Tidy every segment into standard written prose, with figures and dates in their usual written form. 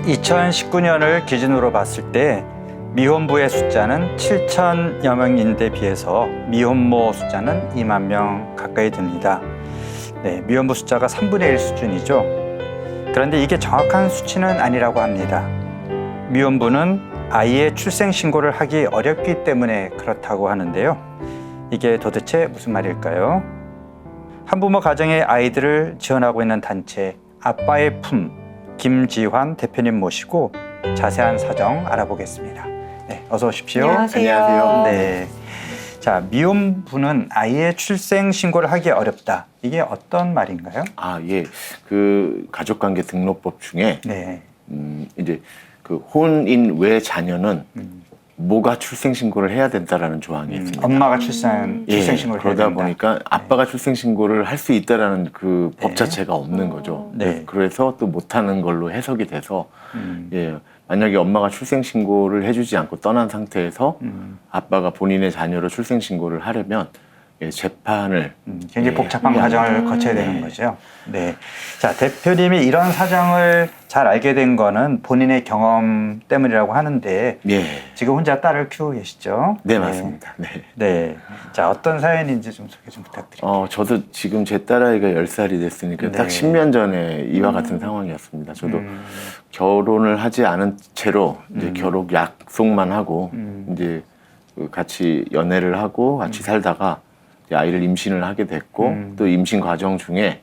2019년을 기준으로 봤을 때 미혼부의 숫자는 7천여 명인데 비해서 미혼모 숫자는 2만 명 가까이 됩니다. 네, 미혼부 숫자가 3분의 1 수준이죠. 그런데 이게 정확한 수치는 아니라고 합니다. 미혼부는 아이의 출생 신고를 하기 어렵기 때문에 그렇다고 하는데요. 이게 도대체 무슨 말일까요? 한부모 가정의 아이들을 지원하고 있는 단체 아빠의 품 김지환 대표님 모시고 자세한 사정 알아보겠습니다. 네, 어서 오십시오. 안녕하세요. 네. 자, 미혼부는 아이의 출생 신고를 하기 어렵다. 이게 어떤 말인가요? 예. 그 가족관계 등록법 중에 네. 이제 그 혼인 외 자녀는 모가 출생 신고를 해야 된다라는 조항이 있습니다. 엄마가 출생 신고를 해야 그러다 된다. 보니까 아빠가 출생 신고를 할 수 있다라는 그 법 네. 자체가 없는 거죠. 네. 그래서 또 못하는 걸로 해석이 돼서 만약에 엄마가 출생 신고를 해주지 않고 떠난 상태에서 아빠가 본인의 자녀로 출생 신고를 하려면 재판을 굉장히 복잡한 과정을 거쳐야 되는 거죠. 네. 자, 대표님이 이런 사정을 잘 알게 된 거는 본인의 경험 때문이라고 하는데 지금 혼자 딸을 키우고 계시죠? 네, 맞습니다. 네. 네. 자, 어떤 사연인지 좀 소개 좀 부탁드립니다. 저도 지금 제 딸아이가 10살이 됐으니까 딱 10년 전에 이와 같은 상황이었습니다. 저도 결혼을 하지 않은 채로 이제 결혼 약속만 하고 이제 같이 연애를 하고 같이 살다가 아이를 임신을 하게 됐고 또 임신 과정 중에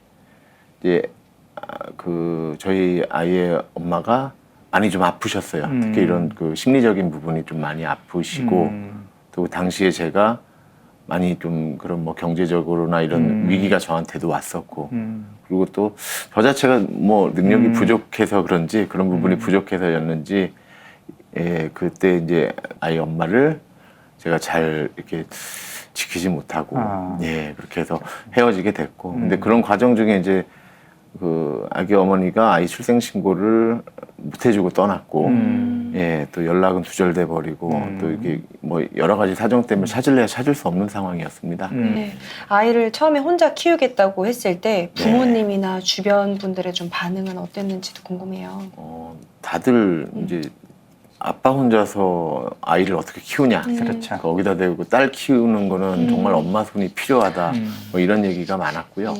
이제 저희 아이의 엄마가 많이 좀 아프셨어요. 특히 이런 그 심리적인 부분이 좀 많이 아프시고 또 당시에 제가 많이 좀 그런 뭐 경제적으로나 이런 위기가 저한테도 왔었고 그리고 또 저 자체가 뭐 능력이 부족해서 그런지 그런 부분이 부족해서였는지 그때 이제 아이 엄마를 제가 잘 이렇게 지키지 못하고 그렇게 해서 헤어지게 됐고 근데 그런 과정 중에 이제 그 아기 어머니가 아이 출생 신고를 못 해주고 떠났고 또 연락은 두절돼 버리고 또 이게 뭐 여러 가지 사정 때문에 찾을래야 찾을 수 없는 상황이었습니다. 네. 아이를 처음에 혼자 키우겠다고 했을 때 부모님이나 주변 분들의 좀 반응은 어땠는지도 궁금해요. 다들 이제 아빠 혼자서 아이를 어떻게 키우냐. 그렇죠. 거기다 대고 딸 키우는 거는 정말 엄마 손이 필요하다. 뭐 이런 얘기가 많았고요.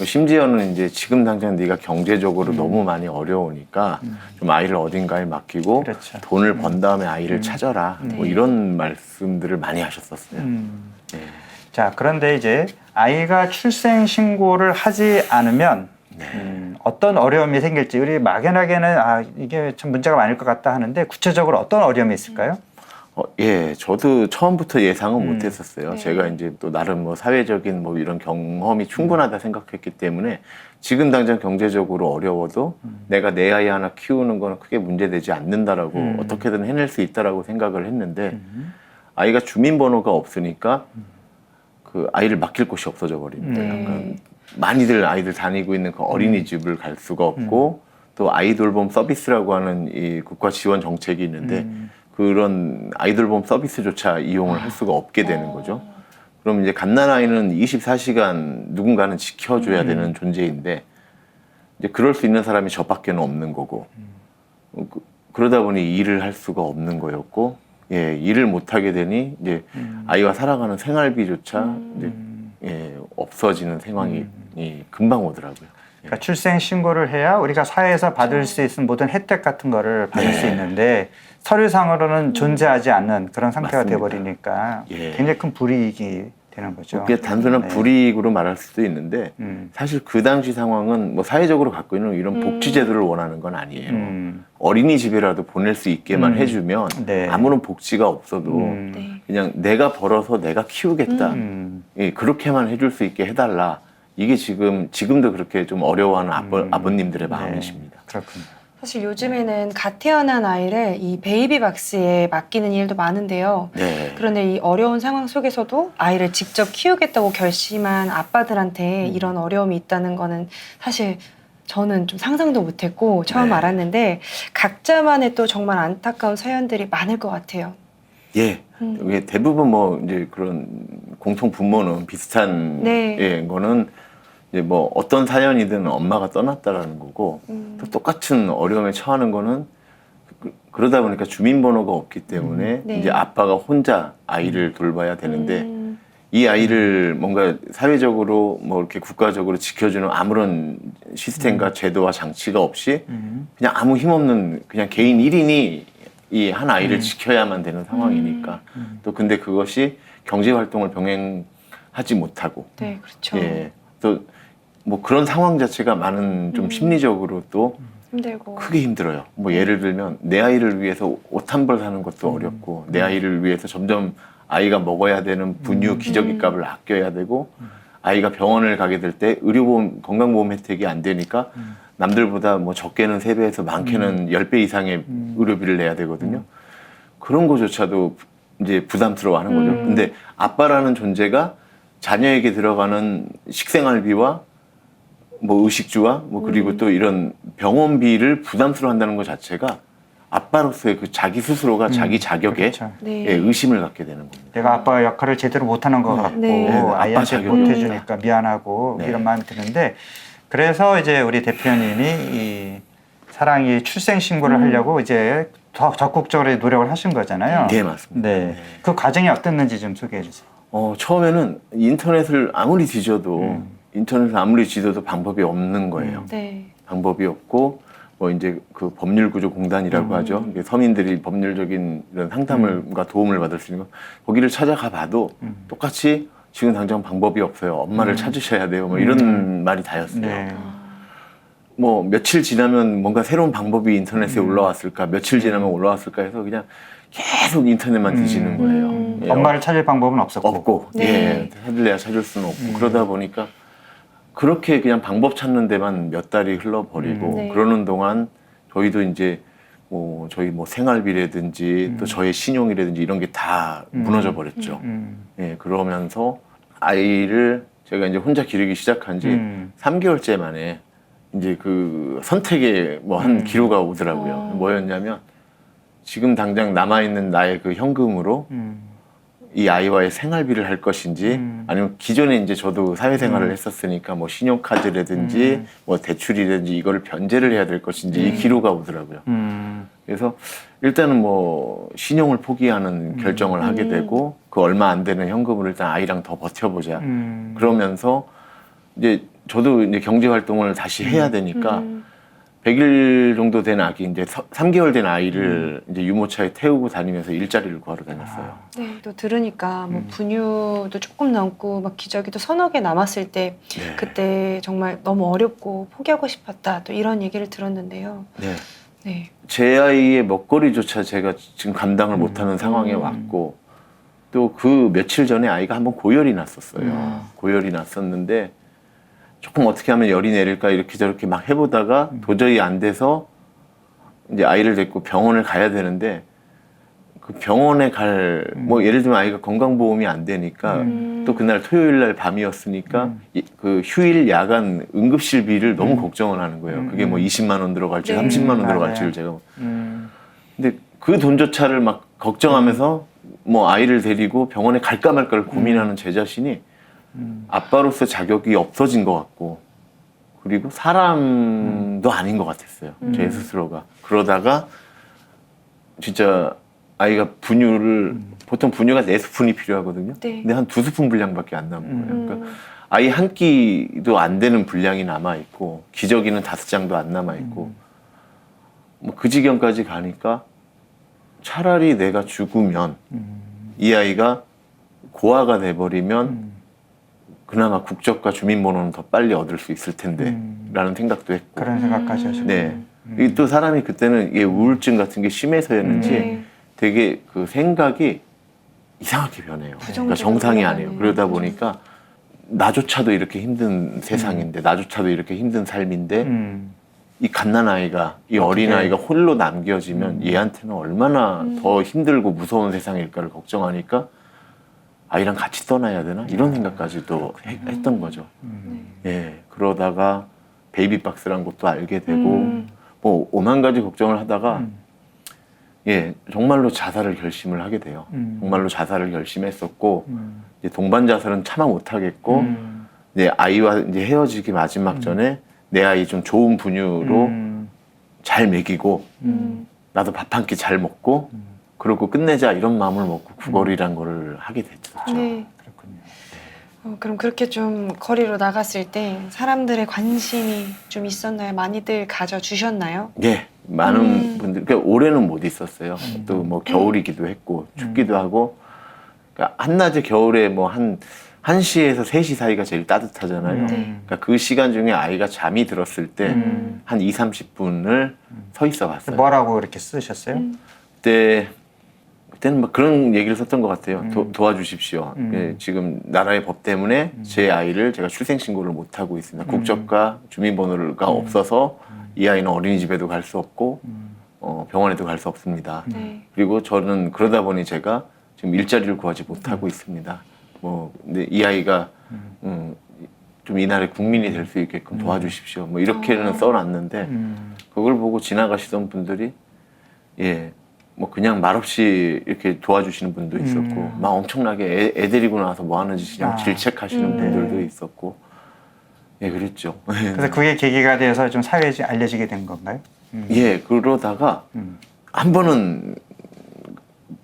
심지어는 이제 지금 당장 네가 경제적으로 너무 많이 어려우니까 좀 아이를 어딘가에 맡기고 그렇죠. 돈을 번 다음에 아이를 찾아라. 뭐 이런 말씀들을 많이 하셨었어요. 자, 그런데 이제 아이가 출생 신고를 하지 않으면 어떤 어려움이 생길지 우리 막연하게는 이게 참 문제가 많을 것 같다 하는데 구체적으로 어떤 어려움이 있을까요? 저도 처음부터 예상은 못했었어요. 네. 제가 이제 또 나름 뭐 사회적인 뭐 이런 경험이 충분하다 생각했기 때문에 지금 당장 경제적으로 어려워도 내가 내 아이 하나 키우는 거는 크게 문제되지 않는다라고 어떻게든 해낼 수 있다라고 생각을 했는데 아이가 주민번호가 없으니까 그 아이를 맡길 곳이 없어져 버립니다. 약간 많이들 아이들 다니고 있는 그 어린이집을 갈 수가 없고 또 아이돌봄 서비스라고 하는 이 국가 지원 정책이 있는데 그런 아이돌봄 서비스조차 이용을 할 수가 없게 되는 거죠. 그럼 이제 갓난아이는 24시간 누군가는 지켜줘야 되는 존재인데 이제 그럴 수 있는 사람이 저밖에는 없는 거고 그러다 보니 일을 할 수가 없는 거였고 일을 못 하게 되니 이제 아이와 살아가는 생활비조차 이제 없어지는 상황이 금방 오더라고요. 그러니까 출생 신고를 해야 우리가 사회에서 받을 수 있는 모든 혜택 같은 거를 받을 수 있는데 서류상으로는 존재하지 않는 그런 상태가 돼버리니까 굉장히 큰 불이익이 되는 거죠. 그게 단순한 불이익으로 말할 수도 있는데 사실 그 당시 상황은 뭐 사회적으로 갖고 있는 이런 복지 제도를 원하는 건 아니에요. 어린이집이라도 보낼 수 있게만 해주면 아무런 복지가 없어도 그냥 내가 벌어서 내가 키우겠다. 그렇게만 해줄 수 있게 해달라. 이게 지금도 그렇게 좀 어려워하는 아버님들의 마음이십니다. 그렇군요. 사실 요즘에는 갓 태어난 아이를 이 베이비박스에 맡기는 일도 많은데요. 그런데 이 어려운 상황 속에서도 아이를 직접 키우겠다고 결심한 아빠들한테 이런 어려움이 있다는 거는 사실 저는 좀 상상도 못했고 처음 알았는데 각자만의 또 정말 안타까운 사연들이 많을 것 같아요. 이게 대부분 뭐 이제 그런 공통 분모는 비슷한 거는 이제 뭐 어떤 사연이든 엄마가 떠났다라는 거고 또 똑같은 어려움에 처하는 거는 그러다 보니까 주민번호가 없기 때문에 네. 이제 아빠가 혼자 아이를 돌봐야 되는데 이 아이를 뭔가 사회적으로 뭐 이렇게 국가적으로 지켜주는 아무런 시스템과 제도와 장치가 없이 그냥 아무 힘없는 그냥 개인 1인이 이 한 아이를 지켜야만 되는 상황이니까 또 근데 그것이 경제 활동을 병행하지 못하고 네, 그렇죠. 예, 또 뭐 그런 상황 자체가 많은 좀 심리적으로 또 힘들고. 크게 힘들어요. 뭐 예를 들면 내 아이를 위해서 옷 한 벌 사는 것도 어렵고 내 아이를 위해서 점점 아이가 먹어야 되는 분유 기저귀 값을 아껴야 되고 아이가 병원을 가게 될 때 의료보험 건강보험 혜택이 안 되니까 남들보다 뭐 적게는 3배에서 많게는 10배 이상의 의료비를 내야 되거든요. 그런 거조차도 이제 부담스러워하는 거죠. 근데 아빠라는 존재가 자녀에게 들어가는 식생활비와 뭐 의식주와 뭐 그리고 또 이런 병원비를 부담스러워한다는 것 자체가 아빠로서의 그 자기 스스로가 자기 자격에 그렇죠. 네. 예, 의심을 갖게 되는 겁니다. 내가 아빠 역할을 제대로 못하는 것 같고 네. 아빠 아이한테 자격이 못해주니까 미안하고 네. 이런 마음이 드는데 그래서 이제 우리 대표님이 이 사랑이 출생 신고를 하려고 이제 더 적극적으로 노력을 하신 거잖아요. 네, 맞습니다. 네. 그 과정이 어땠는지 좀 소개해 주세요. 처음에는 인터넷을 아무리 뒤져도 방법이 없는 거예요. 네. 방법이 없고 뭐 이제 그 법률구조공단이라고 하죠. 이게 서민들이 법률적인 이런 상담을과 도움을 받을 수 있는 거 거기를 찾아가 봐도 똑같이 지금 당장 방법이 없어요. 엄마를 찾으셔야 돼요. 뭐 이런 말이 다였어요. 네. 뭐 며칠 지나면 뭔가 새로운 방법이 인터넷에 올라왔을까, 며칠 지나면 올라왔을까 해서 그냥 계속 인터넷만 뒤지는 거예요. 예, 엄마를 찾을 방법은 없었고. 없고, 네. 예, 찾을래야 찾을 수는 없고 그러다 보니까 그렇게 그냥 방법 찾는 데만 몇 달이 흘러버리고 네. 그러는 동안 저희도 이제 뭐 저희 뭐 생활비라든지 또 저의 신용이라든지 이런 게 다 무너져 버렸죠. 예, 그러면서 아이를 제가 이제 혼자 기르기 시작한 지 3개월째 만에 이제 그 선택의 뭐 한 기로가 오더라고요. 뭐였냐면 지금 당장 남아있는 나의 그 현금으로 이 아이와의 생활비를 할 것인지 아니면 기존에 이제 저도 사회생활을 했었으니까 뭐 신용카드라든지 뭐 대출이라든지 이거를 변제를 해야 될 것인지 이 기로가 오더라고요. 그래서 일단은 뭐 신용을 포기하는 결정을 하게 되고 그 얼마 안 되는 현금으로 일단 아이랑 더 버텨보자. 그러면서 이제 저도 이제 경제 활동을 다시 해야 되니까 100일 정도 된 아기 이제 3개월 된 아이를 이제 유모차에 태우고 다니면서 일자리를 구하러 다녔어요. 네, 또 들으니까 뭐 분유도 조금 남고 막 기저귀도 서너 개 남았을 때 네. 그때 정말 너무 어렵고 포기하고 싶었다 또 이런 얘기를 들었는데요. 네. 네. 제 아이의 먹거리조차 제가 지금 감당을 못하는 상황에 왔고 또 그 며칠 전에 아이가 한번 고열이 났었어요. 고열이 났었는데 조금 어떻게 하면 열이 내릴까 이렇게 저렇게 막 해보다가 도저히 안 돼서 이제 아이를 데리고 병원을 가야 되는데 그 병원에 뭐 예를 들면 아이가 건강보험이 안 되니까 또 그날 토요일 날 밤이었으니까 그 휴일 야간 응급실비를 너무 걱정을 하는 거예요. 그게 뭐 20만 원 들어갈지 네. 30만 원 맞아요. 들어갈지를 제가 근데 그 돈조차를 막 걱정하면서 뭐 아이를 데리고 병원에 갈까 말까를 고민하는 제 자신이 아빠로서 자격이 없어진 것 같고 그리고 사람도 아닌 것 같았어요. 제 스스로가. 그러다가 진짜 아이가 분유를 보통 분유가 4스푼이 필요하거든요. 네. 근데 한 2스푼 분량밖에 안 남은 거예요. 그러니까 아이 한 끼도 안 되는 분량이 남아있고 기저귀는 5장도 안 남아있고 뭐 그 지경까지 가니까 차라리 내가 죽으면 이 아이가 고아가 돼버리면 그나마 국적과 주민번호는 더 빨리 얻을 수 있을 텐데 라는 생각도 했고 그런 생각까지 하셨고. 네. 이게 또 사람이 그때는 이게 우울증 같은 게 심해서였는지 네. 되게 그 생각이 이상하게 변해요. 그러니까 정상이 아니에요. 그러다 보니까 나조차도 이렇게 힘든 세상인데 나조차도 이렇게 힘든 삶인데 이 갓난아이가 이 어린아이가 홀로 남겨지면 얘한테는 얼마나 더 힘들고 무서운 세상일까를 걱정하니까 아이랑 같이 떠나야 되나? 이런 생각까지도 했던 거죠. 예, 그러다가 베이비박스란 것도 알게 되고 뭐 오만 가지 걱정을 하다가 예, 정말로 자살을 결심을 하게 돼요. 정말로 자살을 결심했었고 이제 동반 자살은 차마 못하겠고 이제 아이와 이제 헤어지기 마지막 전에 내 아이 좀 좋은 분유로 잘 먹이고 나도 밥 한 끼 잘 먹고 그러고 끝내자 이런 마음을 먹고 구걸이란 거를 하게 됐죠. 네. 그렇군요. 그럼 그렇게 좀 거리로 나갔을 때 사람들의 관심이 좀 있었나요? 많이들 가져주셨나요? 예, 많은 분들, 그러니까 올해는 못 있었어요. 또 뭐 겨울이기도 했고 춥기도 하고, 그러니까 한낮에 겨울에 뭐 한 1시에서 3시 사이가 제일 따뜻하잖아요. 그러니까 그 시간 중에 아이가 잠이 들었을 때 한 2, 30분을 서 있어 봤어요. 뭐라고 이렇게 쓰셨어요? 그때는 뭐 그런 얘기를 썼던 것 같아요. 도와주십시오. 예, 지금 나라의 법 때문에 제 아이를 제가 출생신고를 못하고 있습니다. 국적과 주민번호가 없어서 이 아이는 어린이집에도 갈 수 없고 병원에도 갈 수 없습니다. 네. 그리고 저는 그러다 보니 제가 지금 일자리를 구하지 못하고 있습니다. 근데 이 아이가 좀 이 나라의 국민이 될 수 있게끔 도와주십시오. 뭐 이렇게는 써놨는데 그걸 보고 지나가시던 분들이 예, 뭐 그냥 말없이 이렇게 도와주시는 분도 있었고 막 엄청나게 애 데리고 나와서 뭐 하는 짓이냐고 질책하시는 분들도 있었고 예, 그랬죠. 그래서 그게 계기가 돼서 좀 사회에 알려지게 된 건가요? 예, 그러다가 한 번은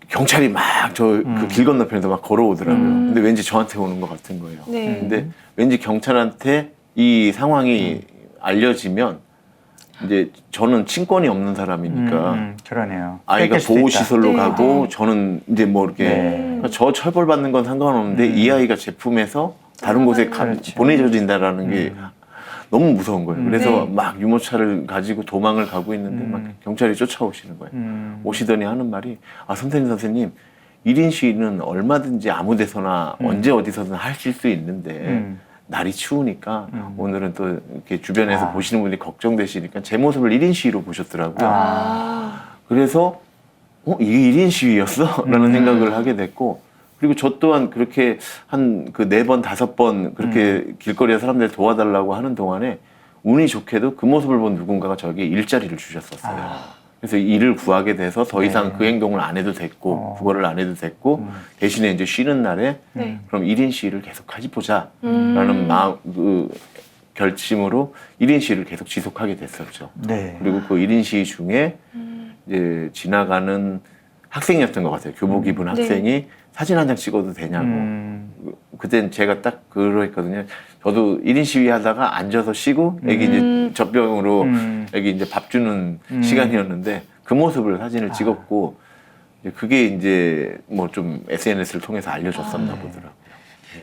경찰이 막 그 길 건너편에서 막 걸어오더라고요. 근데 왠지 저한테 오는 것 같은 거예요. 네. 근데 왠지 경찰한테 이 상황이 알려지면 이제 저는 친권이 없는 사람이니까 그러네요. 아이가 뺏길 수도 보호시설로 네, 가고 네. 저는 이제 뭐 이렇게 네. 저 처벌받는 건 상관없는데 이 아이가 제품에서 다른 곳에 그렇죠. 보내져진다라는 게 너무 무서운 거예요. 그래서 네. 막 유모차를 가지고 도망을 가고 있는데 막 경찰이 쫓아오시는 거예요. 오시더니 하는 말이 선생님 1인 시위는 얼마든지 아무 데서나 언제 어디서든 하실 수 있는데 날이 추우니까 오늘은 또 이렇게 주변에서 보시는 분들이 걱정되시니까 제 모습을 1인 시위로 보셨더라고요. 그래서 이게 1인 시위였어? 라는 생각을 하게 됐고 그리고 저 또한 그렇게 한 그 4번, 5번 그렇게 길거리에 사람들 도와달라고 하는 동안에 운이 좋게도 그 모습을 본 누군가가 저에게 일자리를 주셨었어요. 그래서 일을 구하게 돼서 더 이상 그 행동을 안 해도 됐고 구걸을 안 해도 됐고 대신에 이제 쉬는 날에 네. 그럼 1인 시위를 계속 하지 보자 라는 마음, 그 결심으로 1인 시위를 계속 지속하게 됐었죠. 네. 그리고 그 1인 시위 중에 이제 지나가는 학생이었던 것 같아요. 교복 입은 학생이 사진 한 장 찍어도 되냐고. 그땐 제가 딱 그러했거든요. 저도 1인 시위 하다가 앉아서 쉬고 애기 이제 젖병으로 애기 이제 밥 주는 시간이었는데 그 모습을 사진을 찍었고 그게 이제 뭐 좀 SNS를 통해서 알려줬었나 보더라고요.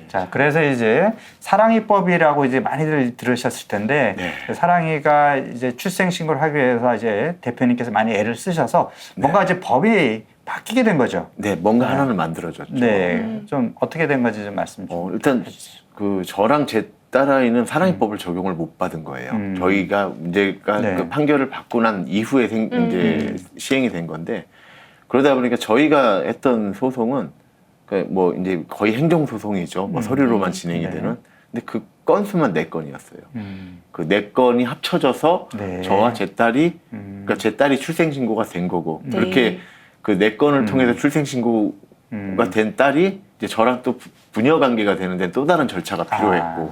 자, 그래서 이제 사랑이법이라고 이제 많이들 들으셨을 텐데 네. 사랑이가 이제 출생 신고를 하기 위해서 이제 대표님께서 많이 애를 쓰셔서 뭔가 이제 법이 바뀌게 된 거죠. 네, 뭔가 하나는 만들어졌죠. 네, 좀 어떻게 된 건지 좀 말씀 좀. 일단 그 저랑 제 딸아이는 사랑이법을 적용을 못 받은 거예요. 저희가 문제가 네. 그 판결을 받고 난 이후에 이제 시행이 된 건데 그러다 보니까 저희가 했던 소송은 뭐 이제 거의 행정 소송이죠. 뭐 서류로만 진행이 되는. 근데 그 건수만 4건이었어요. 그 4건이 합쳐져서 네. 저와 제 딸이 그러니까 제 딸이 출생 신고가 된 거고 네. 그렇게 그 4건을 통해서 출생 신고가 된 딸이 이제 저랑 또 부녀 관계가 되는데 또 다른 절차가 필요했고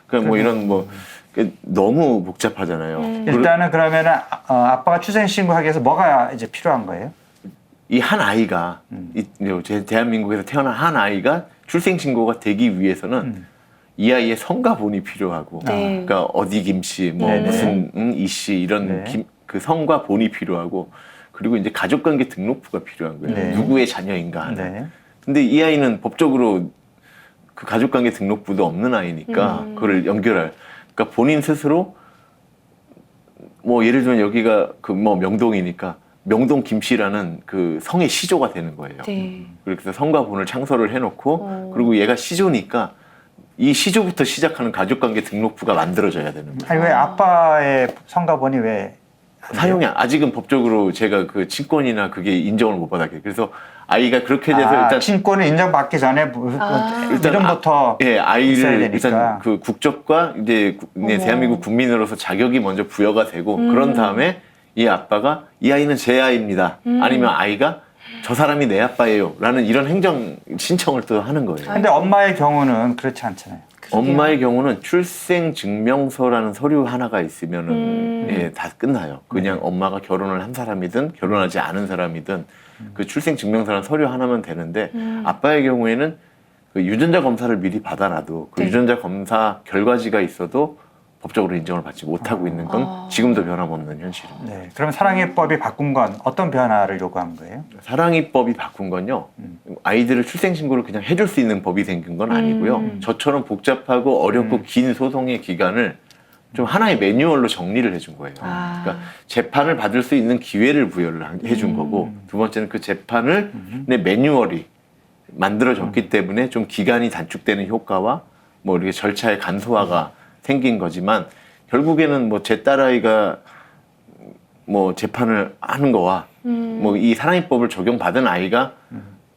그러니까 뭐 이런 뭐 너무 복잡하잖아요. 일단은 그러면은 아빠가 출생 신고하기 위해서 뭐가 이제 필요한 거예요? 이 한 아이가 제 대한민국에서 태어난 한 아이가 출생 신고가 되기 위해서는 이 아이의 성과 본이 필요하고 네. 그러니까 어디 김씨 뭐 네네. 무슨 이씨 이런 네. 그 성과 본이 필요하고 그리고 이제 가족관계 등록부가 필요한 거예요. 네. 누구의 자녀인가 하는. 네. 근데 이 아이는 법적으로 그 가족관계 등록부도 없는 아이니까 그걸 연결할. 그러니까 본인 스스로 뭐 예를 들면 여기가 그 뭐 명동이니까 명동 김씨라는 그 성의 시조가 되는 거예요. 네. 그래서 성과 본을 창설을 해놓고 그리고 얘가 시조니까 이 시조부터 시작하는 가족관계 등록부가 만들어져야 되는 거예요. 아니 왜 아빠의 성가본이 왜 사용이 아직은 법적으로 제가 그 친권이나 그게 인정을 못 받았게. 그래서 아이가 그렇게 돼서 일단 친권을 인정받기 전에 일단 이름부터 예, 있어야 아이를 되니까. 일단 그 국적과 이제 대한민국 국민으로서 자격이 먼저 부여가 되고 그런 다음에 이 아빠가 이 아이는 제 아이입니다. 아니면 아이가 저 사람이 내 아빠예요 라는 이런 행정 신청을 또 하는 거예요. 근데 엄마의 경우는 그렇지 않잖아요. 그러게요. 엄마의 경우는 출생증명서라는 서류 하나가 있으면은 예, 다 끝나요. 그냥 엄마가 결혼을 한 사람이든 결혼하지 않은 사람이든 그 출생증명서라는 서류 하나면 되는데 아빠의 경우에는 그 유전자 검사를 미리 받아놔도 그 네. 유전자 검사 결과지가 있어도 법적으로 인정을 받지 못하고 있는 건 지금도 변함없는 현실입니다. 네. 그럼 사랑의법이 바꾼 건 어떤 변화를 요구한 거예요? 사랑이법이 바꾼 건요. 아이들을 출생신고를 그냥 해줄 수 있는 법이 생긴 건 아니고요. 저처럼 복잡하고 어렵고 긴 소송의 기간을 좀 하나의 매뉴얼로 정리를 해준 거예요. 그러니까 재판을 받을 수 있는 기회를 부여를 해준 거고 두 번째는 그 재판을 내 매뉴얼이 만들어졌기 때문에 좀 기간이 단축되는 효과와 뭐 이렇게 절차의 간소화가 생긴 거지만 결국에는 뭐 제 딸아이가 뭐 재판을 하는 거와 뭐 이 사랑이법을 적용받은 아이가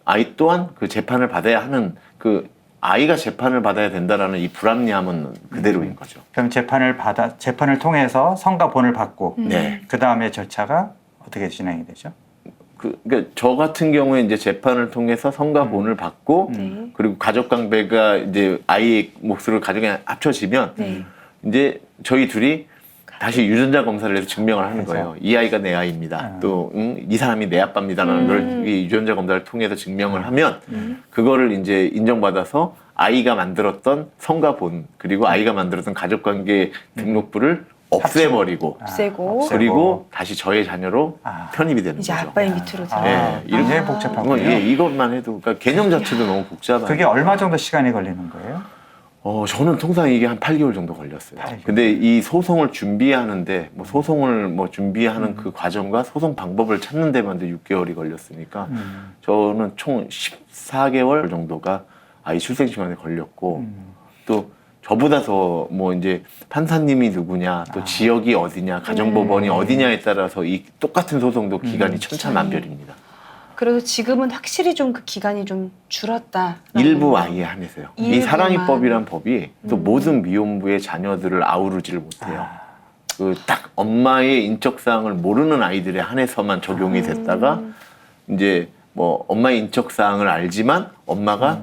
아이 또한 그 재판을 받아야 하는 그 아이가 재판을 받아야 된다라는 이 불합리함은 그대로인 거죠. 그럼 재판을 통해서 성과본을 받고 네. 그 다음에 절차가 어떻게 진행이 되죠? 그러니까 저 같은 경우에 이제 재판을 통해서 성과본을 받고 네. 그리고 가족관계가 이제 아이의 몫으로 가족이 합쳐지면 네. 이제 저희 둘이 다시 유전자 검사를 해서 증명을 하는 거예요. 이 아이가 내 아이입니다. 또 이 사람이 내 아빠입니다라는 걸 이 유전자 검사를 통해서 증명을 하면 그거를 이제 인정받아서 아이가 만들었던 성과본 그리고 아이가 만들었던 가족관계 등록부를 없애버리고 없애고 그리고 다시 저의 자녀로 편입이 되는 이제 거죠. 아빠의 밑으로 들어. 예, 굉장히 복잡하군요. 예, 이것만 해도 그러니까 개념 자체도 너무 복잡해요. 그게 얼마 정도 시간이 걸리는 거예요? 저는 통상 이게 한 8개월 정도 걸렸어요. 근데 이 소송을 준비하는데 뭐 소송을 뭐 준비하는 그 과정과 소송 방법을 찾는 데만 6개월이 걸렸으니까 저는 총 14개월 정도가 아이 출생 시간에 걸렸고 또 저보다 더 뭐 이제 판사님이 누구냐 또 지역이 어디냐 가정법원이 어디냐에 따라서 이 똑같은 소송도 기간이 천차만별입니다. 그래도 지금은 확실히 좀 그 기간이 좀 줄었다. 일부 아이에 한해서요. 이 일부만. 사랑이법이란 법이 또 모든 미혼부의 자녀들을 아우르지를 못해요. 그 딱 엄마의 인적사항을 모르는 아이들에 한해서만 적용이 됐다가 이제 뭐 엄마의 인적사항을 알지만 엄마가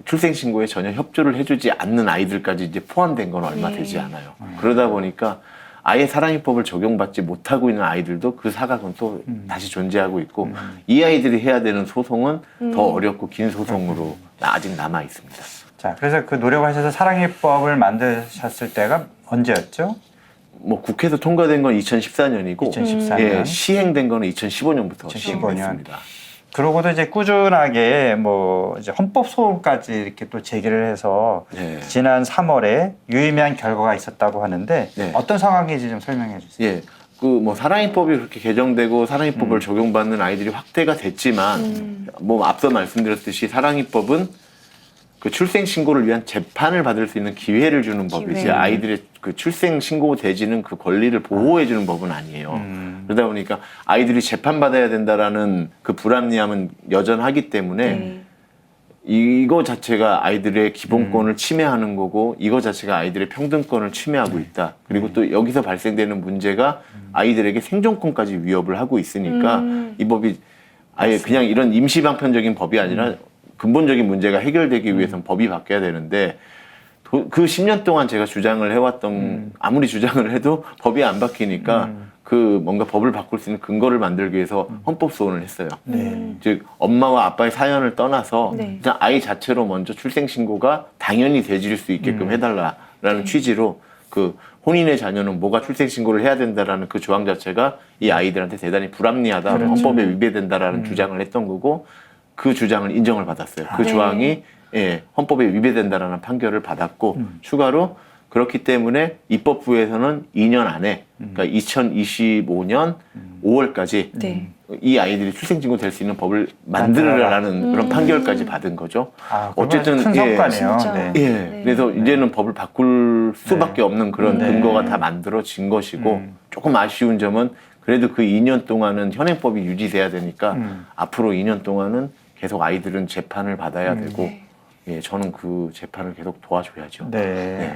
출생신고에 전혀 협조를 해주지 않는 아이들까지 이제 포함된 건 얼마 되지 않아요. 그러다 보니까 아예 사랑이법을 적용받지 못하고 있는 아이들도 그 사각은 또 다시 존재하고 있고 이 아이들이 해야 되는 소송은 더 어렵고 긴 소송으로 아직 남아 있습니다. 자, 그래서 그 노력을 하셔서 사랑의법을 만드셨을 때가 언제였죠? 뭐 국회에서 통과된 건 2014년이고 2014년. 예, 시행된 거는 2015년부터 2015년. 시행됐습니다. 그러고도 이제 꾸준하게 뭐 이제 헌법 소원까지 이렇게 또 제기를 해서 네. 지난 3월에 유의미한 결과가 있었다고 하는데 네. 어떤 상황인지 좀 설명해 주세요. 예, 그 뭐 사랑이법이 그렇게 개정되고 사랑이법을 적용받는 아이들이 확대가 됐지만 뭐 앞서 말씀드렸듯이 사랑이법은 그 출생 신고를 위한 재판을 받을 수 있는 기회를 주는 법이지 아이들의 그 출생 신고 대지는 그 권리를 보호해 주는 법은 아니에요. 그러다 보니까 아이들이 재판 받아야 된다라는 그 불합리함은 여전하기 때문에 이거 자체가 아이들의 기본권을 침해하는 거고 이거 자체가 아이들의 평등권을 침해하고 있다. 그리고 또 여기서 발생되는 문제가 아이들에게 생존권까지 위협을 하고 있으니까 이 법이 아예 그냥 이런 임시방편적인 법이 아니라 근본적인 문제가 해결되기 위해서는 법이 바뀌어야 되는데 그 10년 동안 제가 주장을 해왔던 아무리 주장을 해도 법이 안 바뀌니까 그 뭔가 법을 바꿀 수 있는 근거를 만들기 위해서 헌법 소원을 했어요. 즉 엄마와 아빠의 사연을 떠나서 그냥 아이 자체로 먼저 출생 신고가 당연히 되질 수 있게끔 해달라라는 취지로 그 혼인의 자녀는 뭐가 출생 신고를 해야 된다라는 그 조항 자체가 이 아이들한테 대단히 불합리하다, 헌법에 위배된다라는 주장을 했던 거고 그 주장을 인정을 받았어요. 그 조항이 예, 헌법에 위배된다라는 판결을 받았고 추가로 그렇기 때문에 입법부에서는 2년 안에 그러니까 2025년 5월까지 이 아이들이 출생신고 될 수 있는 법을 만들어라라는 그런 판결까지 받은 거죠. 어쨌든 큰 성과네요. 네. 예, 그래서 이제는 법을 바꿀 수밖에 없는 그런 근거가 다 만들어진 것이고 조금 아쉬운 점은 그래도 그 2년 동안은 현행법이 유지돼야 되니까 앞으로 2년 동안은 계속 아이들은 재판을 받아야 되고 예, 저는 그 재판을 계속 도와줘야죠. 네.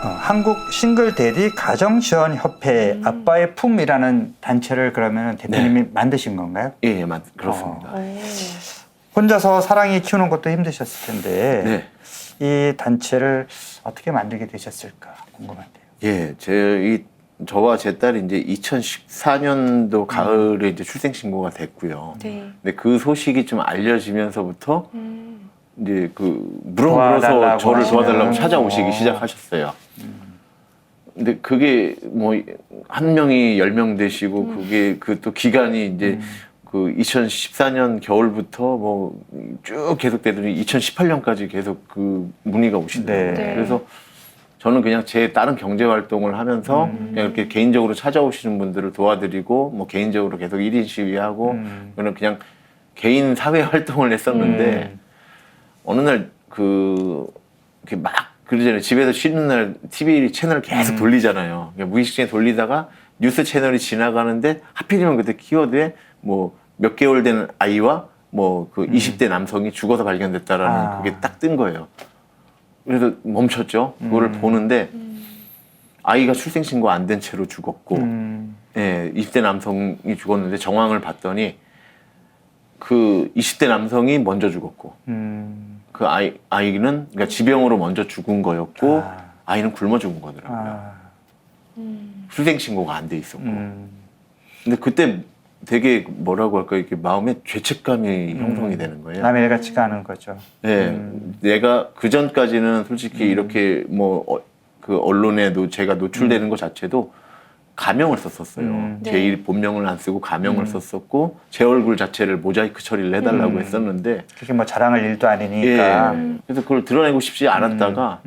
한국 싱글 대디 가정지원협회 아빠의 품이라는 단체를 그러면 대표님이 만드신 건가요? 예, 그렇습니다. 혼자서 사랑이 키우는 것도 힘드셨을 텐데 네. 이 단체를 어떻게 만들게 되셨을까 궁금한데요. 예, 저와 제 딸이 이제 2014년도 가을에 이제 출생 신고가 됐고요. 네. 근데 그 소식이 좀 알려지면서부터 이제 물어서 도와달라고 저를 하시는. 도와달라고 찾아오시기 시작하셨어요. 근데 그게 뭐 한 명이 10명 되시고 그게 그 또 기간이 이제 그 2014년 겨울부터 뭐 쭉 계속되더니 2018년까지 계속 그 문의가 오시더라고요. 네. 그래서 저는 그냥 제 다른 경제 활동을 하면서 그냥 이렇게 개인적으로 찾아오시는 분들을 도와드리고 뭐 개인적으로 계속 1인 시위하고 저는 그냥 개인 사회 활동을 했었는데 어느 날 이렇게 막 그러잖아요. 집에서 쉬는 날 TV 채널을 계속 돌리잖아요. 그러니까 무의식적에 돌리다가 뉴스 채널이 지나가는데 하필이면 그때 키워드에 뭐 몇 개월 된 아이와 뭐 그 20대 남성이 죽어서 발견됐다라는 그게 딱 뜬 거예요. 그래서 멈췄죠. 그거를 보는데 아이가 출생신고 안 된 채로 죽었고 예, 20대 남성이 죽었는데 정황을 봤더니 그 20대 남성이 먼저 죽었고 그 아이는 그러니까 지병으로 먼저 죽은 거였고 아이는 굶어 죽은 거더라고요. 출생신고가 안 돼 있었고. 근데 그때 되게 뭐라고 할까 이렇게 마음에 죄책감이 형성이 되는 거예요. 남의 일 같지가 않은 거죠. 네, 내가 그 전까지는 솔직히 이렇게 그 언론에 제가 노출되는 것 자체도 가명을 썼었어요. 네. 제 본명을 안 쓰고 가명을 썼었고 제 얼굴 자체를 모자이크 처리를 해달라고 했었는데 그게 뭐 자랑할 일도 아니니까. 예, 그래서 그걸 드러내고 싶지 않았다가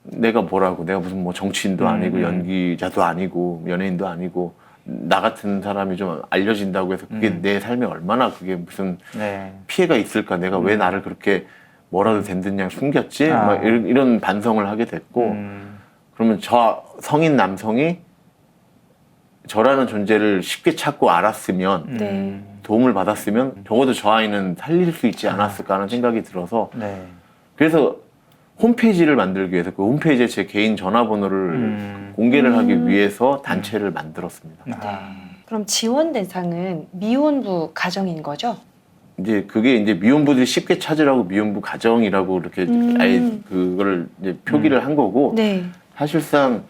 내가 무슨 뭐 정치인도 아니고 연기자도 아니고 연예인도 아니고 나 같은 사람이 좀 알려진다고 해서 그게 내 삶에 얼마나 그게 무슨 네. 피해가 있을까 내가 왜 나를 그렇게 뭐라도 된 듯냐 숨겼지 막 이런 반성을 하게 됐고 그러면 저 성인 남성이 저라는 존재를 쉽게 찾고 알았으면 네. 도움을 받았으면 적어도 저 아이는 살릴 수 있지 않았을까 하는 생각이 들어서 네. 그래서 홈페이지를 만들기 위해서 그 홈페이지에 제 개인 전화번호를 공개를 하기 위해서 단체를 만들었습니다. 네. 그럼 지원 대상은 미혼부 가정인 거죠? 이제 그게 이제 미혼부들이 쉽게 찾으라고 미혼부 가정이라고 이렇게 아예 그거를 이제 표기를 한 거고 네. 사실상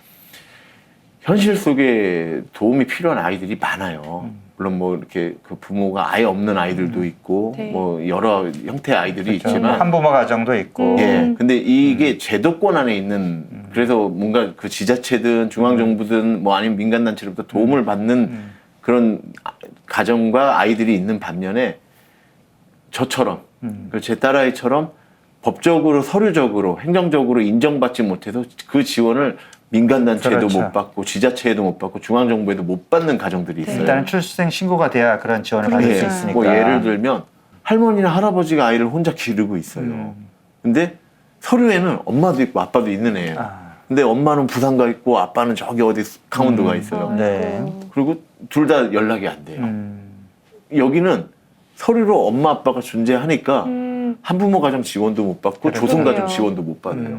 현실 속에 도움이 필요한 아이들이 많아요. 물론 뭐 이렇게 그 부모가 아예 없는 아이들도 있고 네. 뭐 여러 형태의 아이들이 그렇죠. 있지만 한부모 가정도 있고. 예. 근데 이게 제도권 안에 있는 그래서 뭔가 그 지자체든 중앙정부든 뭐 아니면 민간단체로부터 도움을 받는 그런 가정과 아이들이 있는 반면에 저처럼 제 딸아이처럼 법적으로 서류적으로 행정적으로 인정받지 못해서 그 지원을 민간단체도 그렇죠. 못 받고 지자체에도 못 받고 중앙정부에도 못 받는 가정들이 있어요. 일단은 출생 신고가 돼야 그런 지원을 받을 수 그러니까. 있으니까. 뭐 예를 들면 할머니나 할아버지가 아이를 혼자 기르고 있어요. 근데 서류에는 엄마도 있고 아빠도 있는 애예요. 근데 엄마는 부산 가 있고 아빠는 저기 어디 강원도 가 있어요. 네. 그리고 둘 다 연락이 안 돼요. 여기는 서류로 엄마 아빠가 존재하니까 한부모 가정 지원도 못 받고 그래요. 조성 가정 지원도 못 받아요.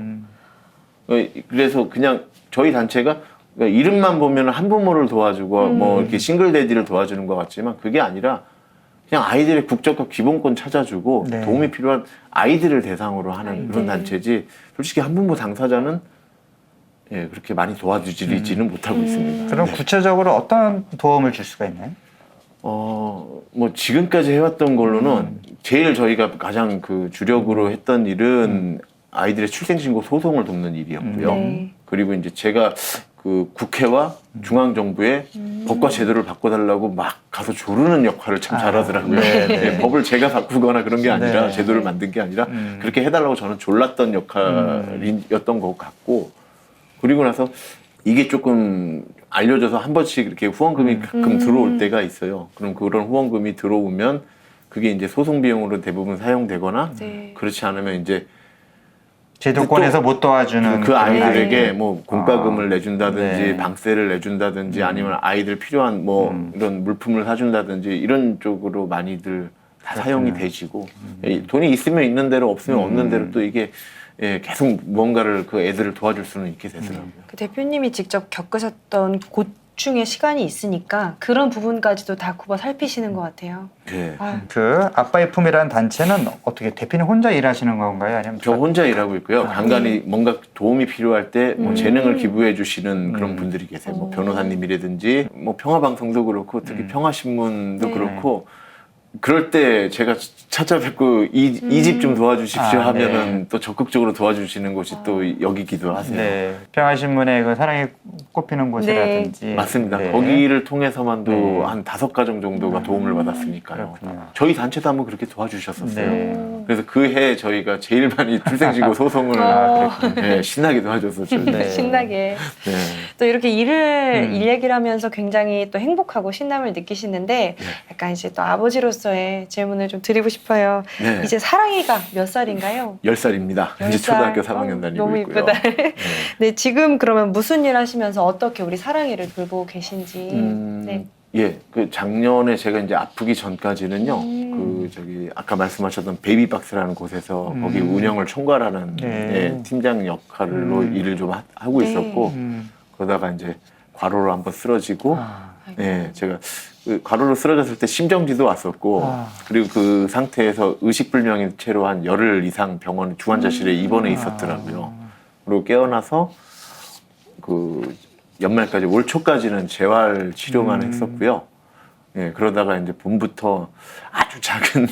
그래서 그냥 저희 단체가 그러니까 이름만 보면 한부모를 도와주고 뭐 이렇게 싱글 데디를 도와주는 것 같지만 그게 아니라 그냥 아이들의 국적과 기본권 찾아주고 네. 도움이 필요한 아이들을 대상으로 하는 그런 단체지 솔직히 한부모 당사자는 예, 그렇게 많이 도와주지는 못하고 있습니다. 그럼 구체적으로 어떤 도움을 줄 수가 있나요? 뭐 지금까지 해왔던 걸로는 제일 저희가 가장 그 주력으로 했던 일은 아이들의 출생신고 소송을 돕는 일이었고요. 네. 그리고 이제 제가 그 국회와 중앙정부에 법과 제도를 바꿔달라고 막 가서 조르는 역할을 참 잘하더라고요. 네, 네. 네, 법을 제가 바꾸거나 그런 게 아니라 네. 제도를 만든 게 아니라 그렇게 해달라고 저는 졸랐던 역할이었던 것 같고 그리고 나서 이게 조금 알려져서 한 번씩 이렇게 후원금이 가끔 들어올 때가 있어요. 그럼 그런 후원금이 들어오면 그게 이제 소송 비용으로 대부분 사용되거나 네. 그렇지 않으면 이제 제도권에서 못 도와주는 그 아이들에게 네. 뭐 공과금을 내준다든지 네. 방세를 내준다든지 아니면 아이들 필요한 뭐 이런 물품을 사준다든지 이런 쪽으로 많이들 다 사용이 되시고 돈이 있으면 있는 대로 없으면 없는 대로 또 이게 예, 계속 무언가를 그 애들을 도와줄 수는 있게 되더라고요. 그 대표님이 직접 겪으셨던 고충의 시간이 있으니까 그런 부분까지도 다 굽어 살피시는 것 같아요. 네. 아, 그 아빠의 품이라는 단체는 어떻게 대표님 혼자 일하시는 건가요? 아니면 저 혼자 일하고 있고요. 간간히 네. 뭔가 도움이 필요할 때 뭐 재능을 기부해 주시는 그런 음. 분들이 계세요. 뭐 오. 변호사님이라든지 뭐 평화방송도 그렇고 특히 평화신문도 네. 그렇고 그럴 때 제가 찾아뵙고 이 집 좀 도와주십시오 아, 하면은 네. 또 적극적으로 도와주시는 곳이 또 여기기도 하세요. 네, 평화신문의 그 사랑이 꽃피는 곳이라든지 맞습니다. 네. 거기를 통해서만도 네. 한 5가정 정도가 도움을 받았으니까요. 그렇군요. 저희 단체도 한번 그렇게 도와주셨었어요. 네. 그래서 그 해 저희가 제일 많이 출생신고 소송을 네, 신나게 도와줬었죠. 네. 신나게. 네. 또 이렇게 일 얘기를 하면서 굉장히 또 행복하고 신남을 느끼시는데 네. 약간 이제 또 아버지로서의 질문을 좀 드리고 싶어요. 네. 이제 사랑이가 몇 살인가요? 10살입니다. 이제 10살. 초등학교 3학년 다니고 너무 있고요. 이쁘다. 네. 네, 지금 그러면 무슨 일 하시면서 어떻게 우리 사랑이를 돌보고 계신지. 네. 예, 그 작년에 제가 이제 아프기 전까지는요, 그 저기 아까 말씀하셨던 베이비박스라는 곳에서 거기 운영을 총괄하는 네. 예, 팀장 역할로 일을 좀 하고 네. 있었고 그러다가 이제 과로로 한번 쓰러지고, 아, 예, 제가 그 과로로 쓰러졌을 때 심정지도 왔었고 그리고 그 상태에서 의식불명인 채로 한 열흘 이상 병원 중환자실에 입원해 있었더라고요. 그리고 깨어나서 그 연말까지 올 초까지는 재활 치료만 했었고요. 예, 그러다가 이제 봄부터 아주 작은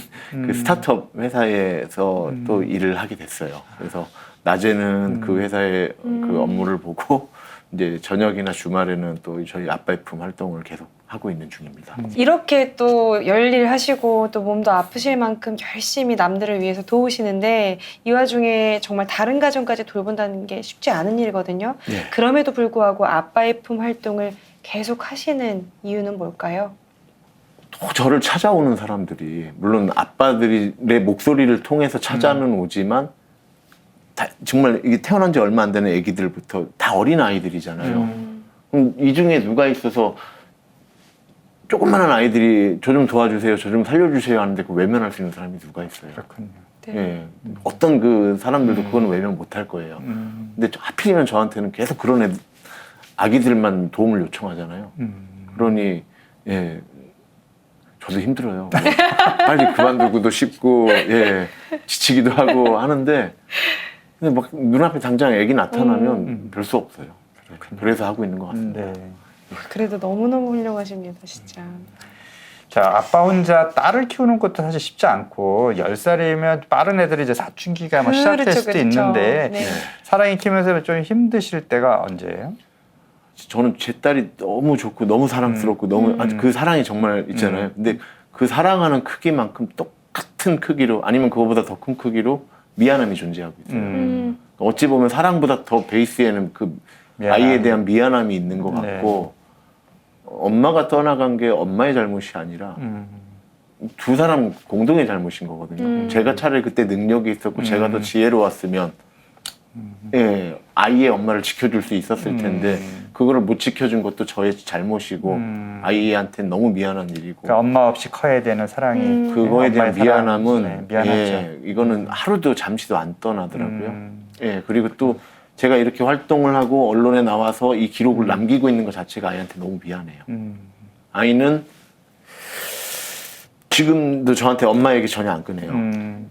그 스타트업 회사에서 또 일을 하게 됐어요. 그래서 낮에는 그 회사의 그 업무를 보고 이제 저녁이나 주말에는 또 저희 아빠의 품 활동을 계속 하고 있는 중입니다. 이렇게 또 열일 하시고 또 몸도 아프실 만큼 열심히 남들을 위해서 도우시는데 이 와중에 정말 다른 가정까지 돌본다는 게 쉽지 않은 일이거든요. 예. 그럼에도 불구하고 아빠의 품 활동을 계속 하시는 이유는 뭘까요? 또 저를 찾아오는 사람들이 물론 아빠들의 목소리를 통해서 찾아는 오지만 정말 이게 태어난 지 얼마 안 되는 아기들부터 다 어린 아이들이잖아요. 그럼 이 중에 누가 있어서 조그마한 아이들이 저 좀 도와주세요, 저 좀 살려주세요 하는데 그 외면할 수 있는 사람이 누가 있어요. 그렇군요. 네. 예, 어떤 그 사람들도 그건 외면 못 할 거예요. 근데 하필이면 저한테는 계속 그런 아기들만 도움을 요청하잖아요. 그러니 예, 저도 힘들어요. 빨리 그만두고도 싶고 예, 지치기도 하고 하는데 근데 막 눈앞에 당장 애기 나타나면 별 수 없어요. 그래서 하고 있는 것 같습니다. 네. 그래도 너무너무 훌륭하십니다, 진짜. 자, 아빠 혼자 딸을 키우는 것도 사실 쉽지 않고 10살이면 빠른 애들이 이제 사춘기가 막 시작될 그렇죠, 수도 그렇죠. 있는데 네. 사랑이 키우면서 좀 힘드실 때가 언제예요? 저는 제 딸이 너무 좋고 너무 사랑스럽고 너무 그 사랑이 정말 있잖아요. 근데 그 사랑하는 크기만큼 똑같은 크기로 아니면 그거보다 더 큰 크기로 미안함이 존재하고 있어요. 어찌 보면 사랑보다 더 베이스에는 그 미안함. 아이에 대한 미안함이 있는 것 네. 같고 엄마가 떠나간 게 엄마의 잘못이 아니라 두 사람 공동의 잘못인 거거든요. 제가 차라리 그때 능력이 있었고 제가 더 지혜로웠으면 예, 아이의 엄마를 지켜줄 수 있었을 텐데 그거를 못 지켜준 것도 저의 잘못이고 아이한테 너무 미안한 일이고 그러니까 엄마 없이 커야 되는 사랑이 그거에 대한 엄마의 사랑, 미안함은 네, 미안하죠. 예, 이거는 하루도 잠시도 안 떠나더라고요. 예, 그리고 또 제가 이렇게 활동을 하고 언론에 나와서 이 기록을 남기고 있는 것 자체가 아이한테 너무 미안해요. 아이는 지금도 저한테 엄마 얘기 전혀 안 꺼내요.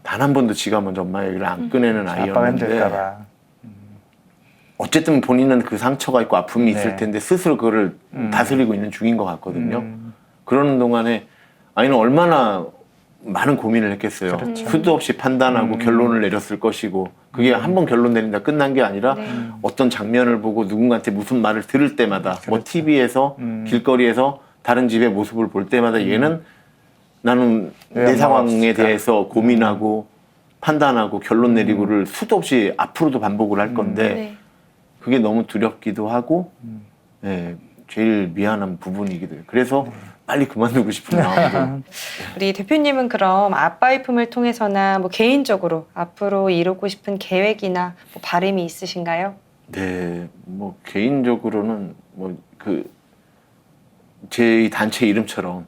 단 한 번도 지가 먼저 엄마 얘기를 안 꺼내는 아빠가 아이였는데 힘들까봐. 어쨌든 본인은 그 상처가 있고 아픔이 네. 있을 텐데 스스로 그거를 다스리고 있는 중인 것 같거든요. 그러는 동안에 아이는 얼마나 많은 고민을 했겠어요. 그렇죠. 수도 없이 판단하고 결론을 내렸을 것이고 그게 한 번 결론 내린다 끝난 게 아니라 네. 어떤 장면을 보고 누군가한테 무슨 말을 들을 때마다 뭐 TV에서 길거리에서 다른 집의 모습을 볼 때마다 얘는 나는 왜 내 엄마가 상황에 없을까? 대해서 고민하고 판단하고 결론 내리고를 수도 없이 앞으로도 반복을 할 건데 네. 그게 너무 두렵기도 하고 예, 제일 미안한 부분이기도 해요. 그래서 빨리 그만두고 싶은 마음으로 우리 대표님은 그럼 아빠의 품을 통해서나 뭐 개인적으로 앞으로 이루고 싶은 계획이나 뭐 바람이 있으신가요? 네, 뭐 개인적으로는 뭐 그 제 단체 이름처럼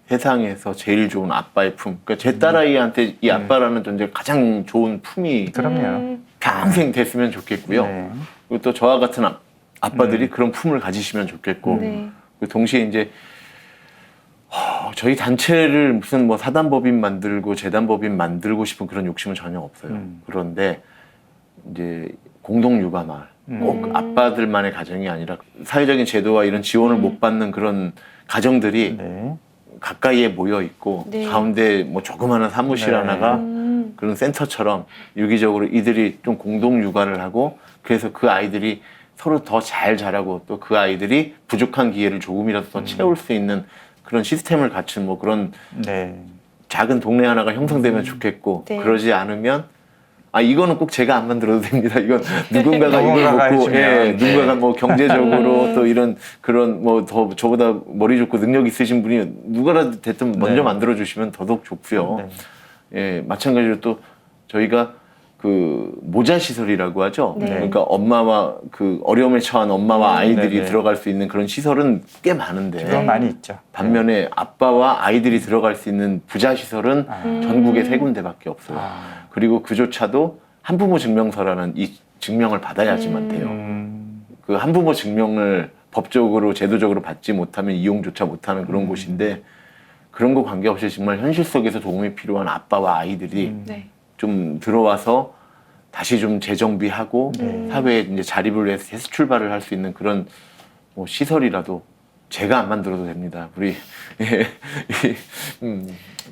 세상에서 제일 좋은 아빠의 품. 그러니까 제 딸아이한테 이 아빠라는 존재가 가장 좋은 품이 그럼요. 평생 됐으면 좋겠고요. 네. 그리고 또 저와 같은 아빠들이 그런 품을 가지시면 좋겠고 네. 그리고 동시에 이제 저희 단체를 무슨 뭐 사단법인 만들고 재단법인 만들고 싶은 그런 욕심은 전혀 없어요. 그런데 이제 공동 육아 마을 꼭 아빠들만의 가정이 아니라 사회적인 제도와 이런 지원을 못 받는 그런 가정들이 네. 가까이에 모여 있고 네. 가운데 뭐 조그마한 사무실 네. 하나가 그런 센터처럼 유기적으로 이들이 좀 공동 육아를 하고 그래서 그 아이들이 서로 더 잘 자라고 또 그 아이들이 부족한 기회를 조금이라도 더 채울 수 있는 그런 시스템을 갖춘 뭐 그런 네. 작은 동네 하나가 형성되면 좋겠고 네. 그러지 않으면 이거는 꼭 제가 안 만들어도 됩니다. 이건 누군가가 이걸 누군가가 먹고 해주면, 누군가가 네. 뭐 경제적으로 또 이런 그런 뭐 더 저보다 머리 좋고 능력 있으신 분이 누가라도 됐든 먼저 네. 만들어 주시면 더더욱 좋고요. 네. 예, 마찬가지로 또 저희가 그 모자 시설이라고 하죠. 네. 그러니까 엄마와 그 어려움에 처한 엄마와 아이들이 네네. 들어갈 수 있는 그런 시설은 꽤 많은데 그건 많이 있죠. 반면에 아빠와 아이들이 들어갈 수 있는 부자 시설은 전국에 3군데밖에 없어요. 그리고 그조차도 한부모 증명서라는 이 증명을 받아야지만 돼요. 그 한부모 증명을 법적으로 제도적으로 받지 못하면 이용조차 못하는 그런 곳인데 그런 거 관계없이 정말 현실 속에서 도움이 필요한 아빠와 아이들이 네. 좀 들어와서 다시 좀 재정비하고 사회에 이제 자립을 위해서 다시 출발을 할 수 있는 그런 뭐 시설이라도 제가 안 만들어도 됩니다. 우리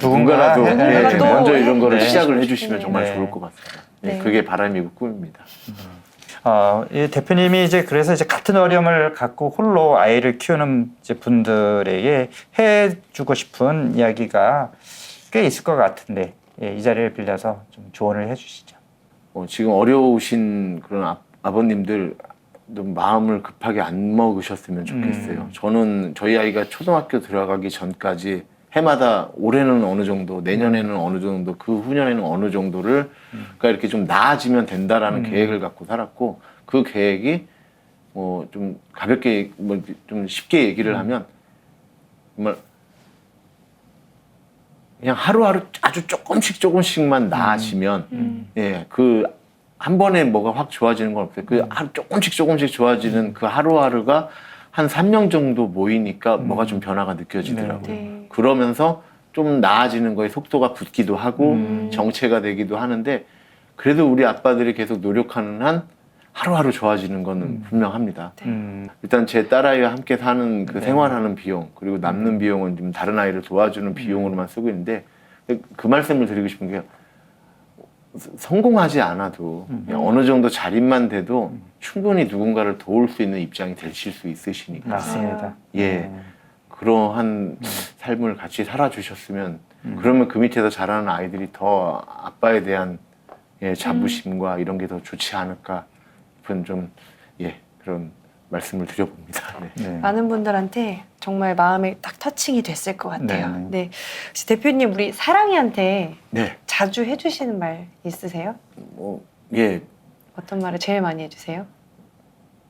누군가라도 누군가가 또 먼저 이런 거를 네. 시작을 해주시면 정말 네. 좋을 것 같습니다. 네. 그게 바람이고 꿈입니다. 이 대표님이 이제 그래서 이제 같은 어려움을 갖고 홀로 아이를 키우는 이제 분들에게 해주고 싶은 이야기가 꽤 있을 것 같은데 이 자리를 빌려서 좀 조언을 해주시죠. 지금 어려우신 그런 아버님들 좀 마음을 급하게 안 먹으셨으면 좋겠어요. 저는 저희 아이가 초등학교 들어가기 전까지 해마다 올해는 어느 정도, 내년에는 어느 정도, 그 후년에는 어느 정도를 그러니까 이렇게 좀 나아지면 된다라는 계획을 갖고 살았고 그 계획이 뭐 좀 가볍게 뭐 좀 쉽게 얘기를 하면 정말 그냥 하루하루 아주 조금씩만 나아지면 예, 그 한 번에 뭐가 확 좋아지는 건 없어요. 그 하루 조금씩 좋아지는 그 하루하루가 한 3명 정도 모이니까 뭐가 좀 변화가 느껴지더라고요. 네. 그러면서 좀 나아지는 거에 속도가 붙기도 하고 정체가 되기도 하는데 그래도 우리 아빠들이 계속 노력하는 한 하루하루 좋아지는 거는 분명합니다. 일단 제 딸아이와 함께 사는 그 생활하는 비용 그리고 남는 비용은 좀 다른 아이를 도와주는 비용으로만 쓰고 있는데 그 말씀을 드리고 싶은 게 성공하지 않아도 그냥 어느 정도 자립만 돼도 충분히 누군가를 도울 수 있는 입장이 되실 수 있으시니까 맞습니다. 예 그러한 삶을 같이 살아주셨으면 그러면 그 밑에서 자라는 아이들이 더 아빠에 대한 자부심과 이런 게 더 좋지 않을까 싶은 좀 그런 말씀을 드려봅니다. 네. 네. 많은 분들한테 정말 마음에 딱 터칭이 됐을 것 같아요. 네. 네. 혹시 대표님 우리 사랑이한테 네. 자주 해주시는 말 있으세요? 어떤 말을 제일 많이 해주세요?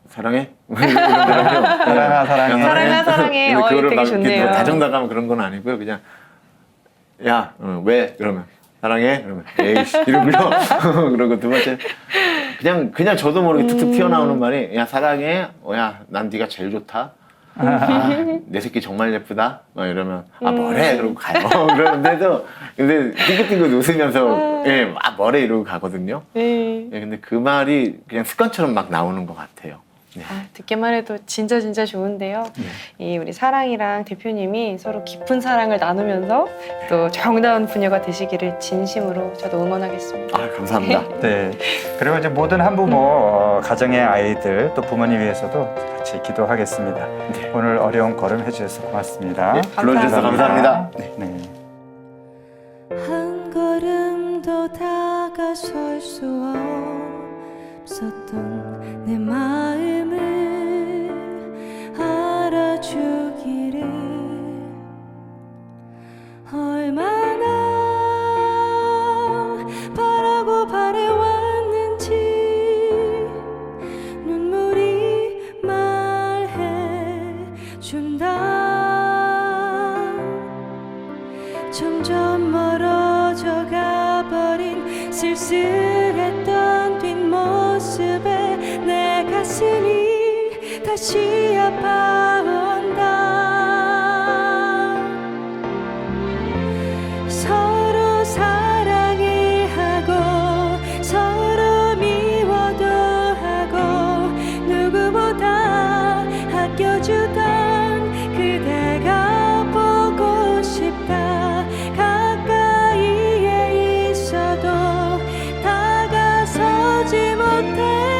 사랑해? 이런 거요. 사랑아 사랑해. 사랑아 사랑해. 근데 그거를 되게 막 이렇게 좋네요. 다정다감한 그런 건 아니고요. 그냥 야, 왜? 그러면 사랑해? 그러면 에이씨 이러고요. 그리고 두 번째 그냥 저도 모르게 툭툭 튀어나오는 말이 야 사랑해? 야, 난 네가 제일 좋다. 내 새끼 정말 예쁘다. 막 이러면 뭐래? 이러고 가요. 그러는데도 근데 띵긋띵긋 웃으면서 뭐래? 이러고 가거든요. 네. 근데 그 말이 그냥 습관처럼 막 나오는 것 같아요. 네. 듣기만 해도 진짜 좋은데요. 이 우리 사랑이랑 대표님이 서로 깊은 사랑을 나누면서 또 정다운 부녀가 되시기를 진심으로 저도 응원하겠습니다. 감사합니다. 네. 그리고 이제 모든 한부모 가정의 아이들 또 부모님 위해서도 같이 기도하겠습니다. 네. 오늘 어려운 걸음 해주셔서 고맙습니다. 불러주셔서 감사합니다. 네. 한 걸음 더 다가설 수 없었던 내 마음을 알아주기를 얼마나 바라고 바래왔는지 눈물이 말해준다. 점점 멀어져 가버린 쓸쓸했던 뒷모습 다시 아파온다. 서로 사랑을 하고 서로 미워도 하고 누구보다 아껴주던 그대가 보고 싶다. 가까이에 있어도 다가서지 못해